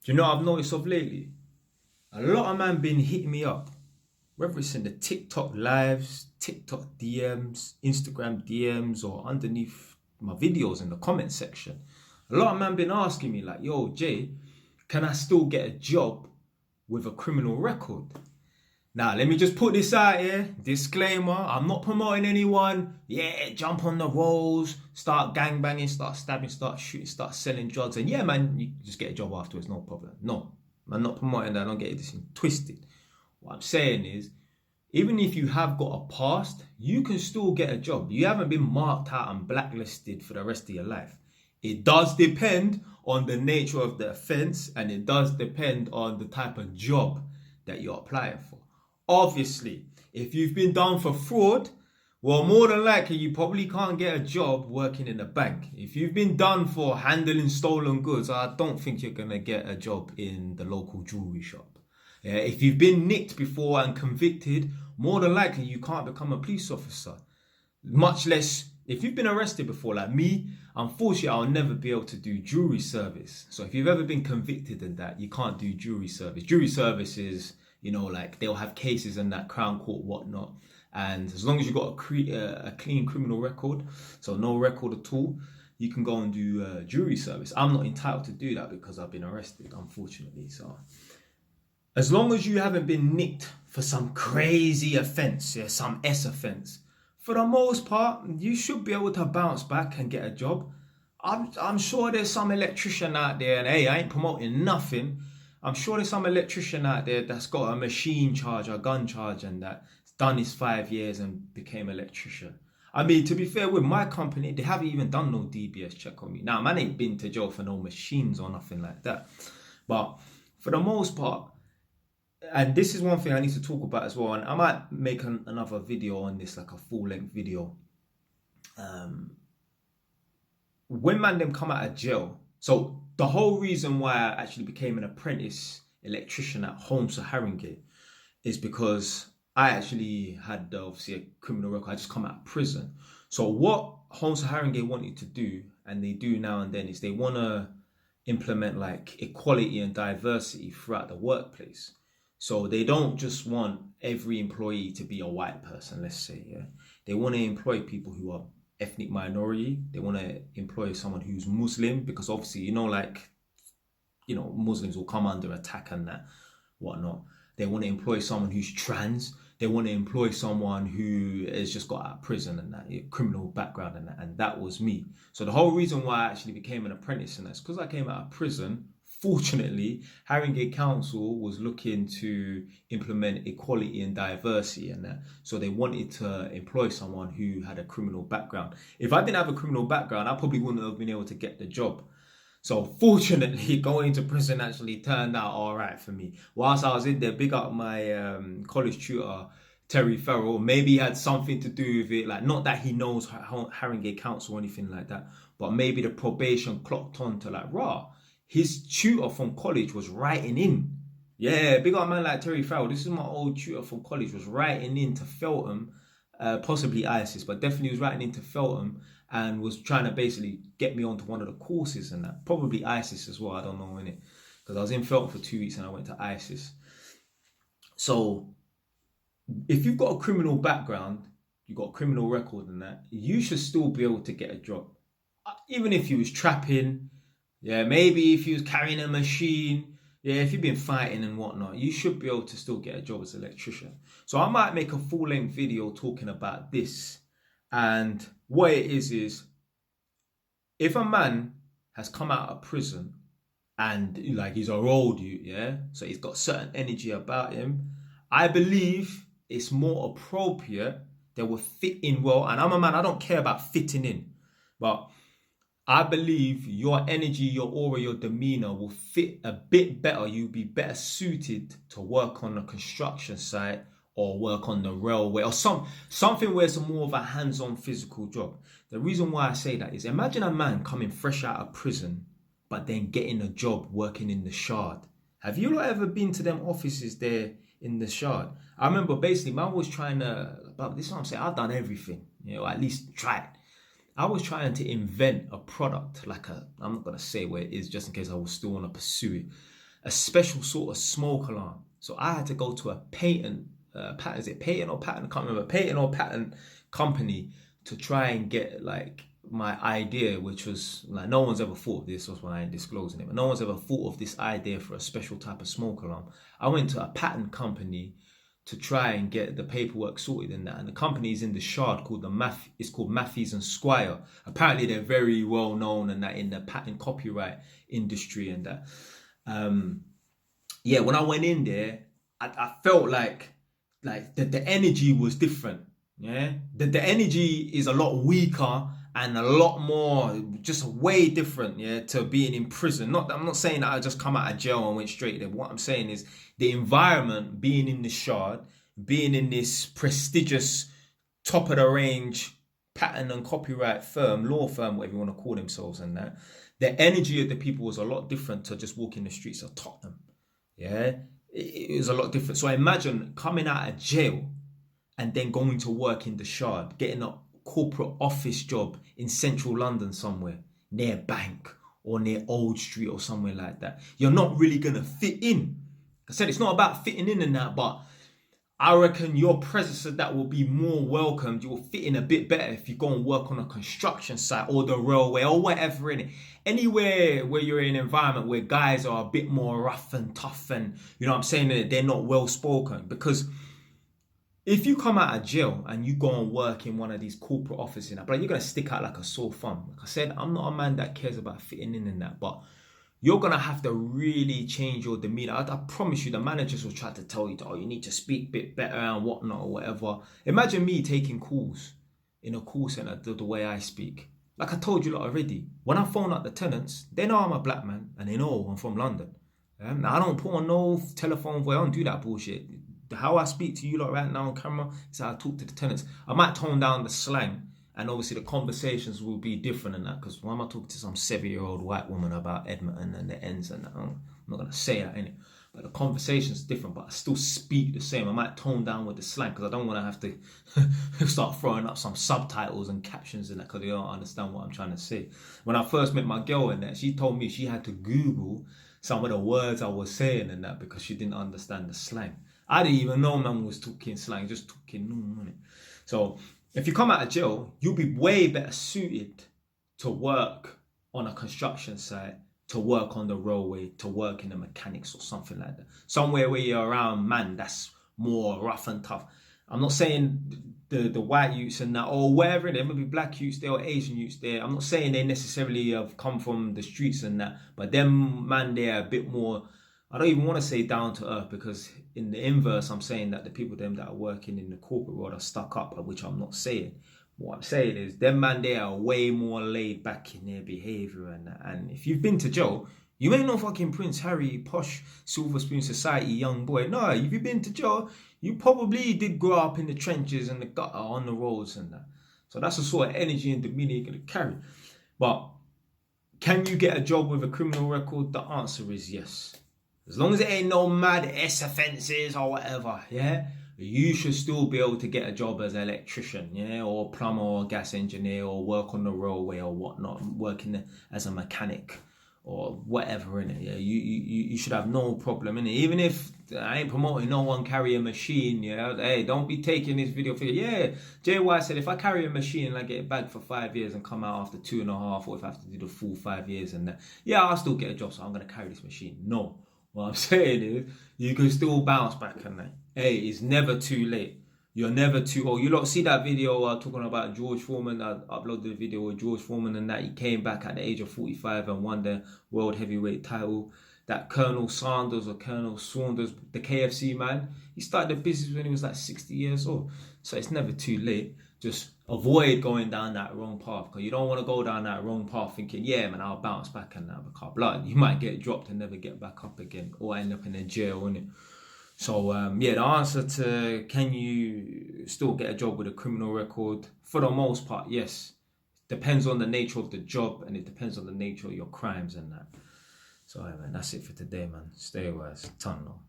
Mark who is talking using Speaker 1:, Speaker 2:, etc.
Speaker 1: Do you know what I've noticed of lately? A lot of man been hitting me up, whether it's in the TikTok lives, TikTok DMs, Instagram DMs, or underneath my videos in the comment section. A lot of man been asking me like, "Yo, Jay, can I still get a job with a criminal record?" Now, let me just put this out here. Disclaimer, I'm not promoting anyone. Yeah, jump on the rolls, start gangbanging, start stabbing, start shooting, start selling drugs. And yeah, man, you just get a job afterwards, no problem. No, I'm not promoting that. Don't get this twisted. What I'm saying is, even if you have got a past, you can still get a job. You haven't been marked out and blacklisted for the rest of your life. It does depend on the nature of the offense, and it does depend on the type of job that you're applying for. Obviously, if you've been done for fraud, well, more than likely, you probably can't get a job working in a bank. If you've been done for handling stolen goods, I don't think you're going to get a job in the local jewelry shop. Yeah, if you've been nicked before and convicted, more than likely, you can't become a police officer. Much less if you've been arrested before, like me, unfortunately, I'll never be able to do jury service. So if you've ever been convicted in that, you can't do jury service. Jury service is, like they'll have cases in that Crown Court, whatnot. And as long as you've got a clean criminal record, so no record at all, you can go and do jury service. I'm not entitled to do that because I've been arrested, unfortunately. So as long as you haven't been nicked for some crazy offence, yeah, some S offence, for the most part, you should be able to bounce back and get a job. I'm sure there's some electrician out there, and hey, I ain't promoting nothing. I'm sure there's some electrician out there that's got a machine charge, a gun charge, and that's done his 5 years and became an electrician. I mean, to be fair, with my company, they haven't even done no DBS check on me. Now, man ain't been to jail for no machines or nothing like that. But for the most part, and this is one thing I need to talk about as well, and I might make another video on this, like a full-length video. When man them come out of jail, so the whole reason why I actually became an apprentice electrician at Holmes Haringey is because I actually had obviously a criminal record. I just come out of prison. So what Holmes Haringey wanted to do, and they do now and then, is they want to implement like equality and diversity throughout the workplace. So they don't just want every employee to be a white person, let's say, yeah. They want to employ people who are ethnic minority. They want to employ someone who's Muslim, because obviously, Muslims will come under attack and that, whatnot. They want to employ someone who's trans. They want to employ someone who has just got out of prison and that, criminal background and that. And that was me. So the whole reason why I actually became an apprentice in that is because I came out of prison. Fortunately, Haringey Council was looking to implement equality and diversity and that. So they wanted to employ someone who had a criminal background. If I didn't have a criminal background, I probably wouldn't have been able to get the job. So fortunately, going to prison actually turned out all right for me. Whilst I was in there, big up my college tutor, Terry Farrell. Maybe he had something to do with it. Like, not that he knows Haringey Council or anything like that, but maybe the probation clocked on to like, raw. His tutor from college was writing in. Yeah, big up man like Terry Farrell. This is my old tutor from college, was writing in to Feltham, possibly ISIS, but definitely was writing into Feltham and was trying to basically get me onto one of the courses and that. Probably ISIS as well, I don't know, innit? Because I was in Feltham for 2 weeks and I went to ISIS. So if you've got a criminal background, you've got a criminal record and that, you should still be able to get a job. Even if you was trapping, yeah, maybe if you was carrying a machine, yeah, if you've been fighting and whatnot, you should be able to still get a job as an electrician. So I might make a full-length video talking about this. And what it is if a man has come out of prison and like he's a road youth, yeah, so he's got certain energy about him, I believe it's more appropriate that will fit in well. And I'm a man, I don't care about fitting in, but I believe your energy, your aura, your demeanor will fit a bit better. You'll be better suited to work on a construction site or work on the railway or something where it's more of a hands-on physical job. The reason why I say that is, imagine a man coming fresh out of prison but then getting a job working in the Shard. Have you not ever been to them offices there in the Shard? I remember basically man was trying to, but this is what I'm saying, I've done everything, at least tried. I was trying to invent a product, I'm not going to say where it is just in case I was still want to pursue it. a special sort of smoke alarm. So I had to go to a patent company to try and get like my idea, which was like no one's ever thought of this. That's why I ain't disclosing it. But no one's ever thought of this idea for a special type of smoke alarm. I went to a patent company to try and get the paperwork sorted in that. And the company is in the Shard called it's called Matthews and Squire. Apparently they're very well known and that in the patent copyright industry and that. Yeah, when I went in there, I felt like the energy was different. Yeah, the energy is a lot weaker and a lot more, just way different, yeah, to being in prison. I'm not saying that I just come out of jail and went straight there. What I'm saying is the environment, being in the Shard, being in this prestigious, top of the range patent and copyright firm, law firm, whatever you want to call themselves, and that the energy of the people was a lot different to just walking the streets of Tottenham. Yeah, it was a lot different. So I imagine coming out of jail and then going to work in the Shard, getting a corporate office job in central London somewhere, near Bank or near Old Street or somewhere like that. You're not really going to fit in. I said it's not about fitting in and that, but I reckon your presence of that will be more welcomed. You will fit in a bit better if you go and work on a construction site or the railway or whatever in it. Anywhere where you're in an environment where guys are a bit more rough and tough and, you know what I'm saying, they're not well spoken. Because if you come out of jail and you go and work in one of these corporate offices, but you're going to stick out like a sore thumb. Like I said, I'm not a man that cares about fitting in and that, but you're going to have to really change your demeanor. I promise you, the managers will try to tell you, oh, you need to speak a bit better and whatnot or whatever. Imagine me taking calls in a call center the way I speak. Like I told you lot already, when I phone up the tenants, they know I'm a black man and they know I'm from London. Now, I don't put on no telephone voice, I don't do that bullshit. How I speak to you lot right now on camera is how I talk to the tenants. I might tone down the slang and obviously the conversations will be different in that, because why am I talking to some 7-year-old white woman about Edmonton and the ends and that? I'm not going to say that, innit? But the conversation's different, but I still speak the same. I might tone down with the slang because I don't want to have to start throwing up some subtitles and captions in that because they don't understand what I'm trying to say. When I first met my girl in that, she told me she had to Google some of the words I was saying in that because she didn't understand the slang. I didn't even know man was talking slang, just talking normal. So if you come out of jail, you'll be way better suited to work on a construction site, to work on the railway, to work in the mechanics or something like that. Somewhere where you're around man that's more rough and tough. I'm not saying the white youths and that, or wherever, there may be black youths there or Asian youths there. I'm not saying they necessarily have come from the streets and that, but them man, they're a bit more, I don't even want to say down to earth, because in the inverse, I'm saying that the people them that are working in the corporate world are stuck up, which I'm not saying. What I'm saying is them man, they are way more laid back in their behaviour and that. And if you've been to jail, you ain't no fucking Prince Harry, posh, Silver Spoon Society young boy. No, if you've been to jail, you probably did grow up in the trenches and the gutter on the roads and that. So that's the sort of energy and demeanour you're going to carry. But can you get a job with a criminal record? The answer is yes. As long as it ain't no mad S offences or whatever, yeah, you should still be able to get a job as an electrician, yeah, or plumber or gas engineer, or work on the railway or whatnot, working as a mechanic or whatever in it. Yeah, you should have no problem in it. Even if I ain't promoting no one carry a machine, yeah. Hey, don't be taking this video for yeah. JY said if I carry a machine and I get it back for 5 years and come out after 2.5, or if I have to do the full 5 years and that, yeah, I'll still get a job. So I'm gonna carry this machine. No. What I'm saying is, you can still bounce back and that. Hey, it's never too late. You're never too old. You lot see that video talking about George Foreman. I uploaded the video with George Foreman and that he came back at the age of 45 and won the world heavyweight title. That Colonel Saunders, the KFC man, he started the business when he was like 60 years old. So it's never too late. Just avoid going down that wrong path, because you don't want to go down that wrong path thinking, yeah, man, I'll bounce back and that, because blood, you might get dropped and never get back up again, or end up in a jail, innit? So, yeah, the answer to can you still get a job with a criminal record? For the most part, yes. Depends on the nature of the job, and it depends on the nature of your crimes and that. So, yeah, man, that's it for today, man. Stay wise. Ton, though.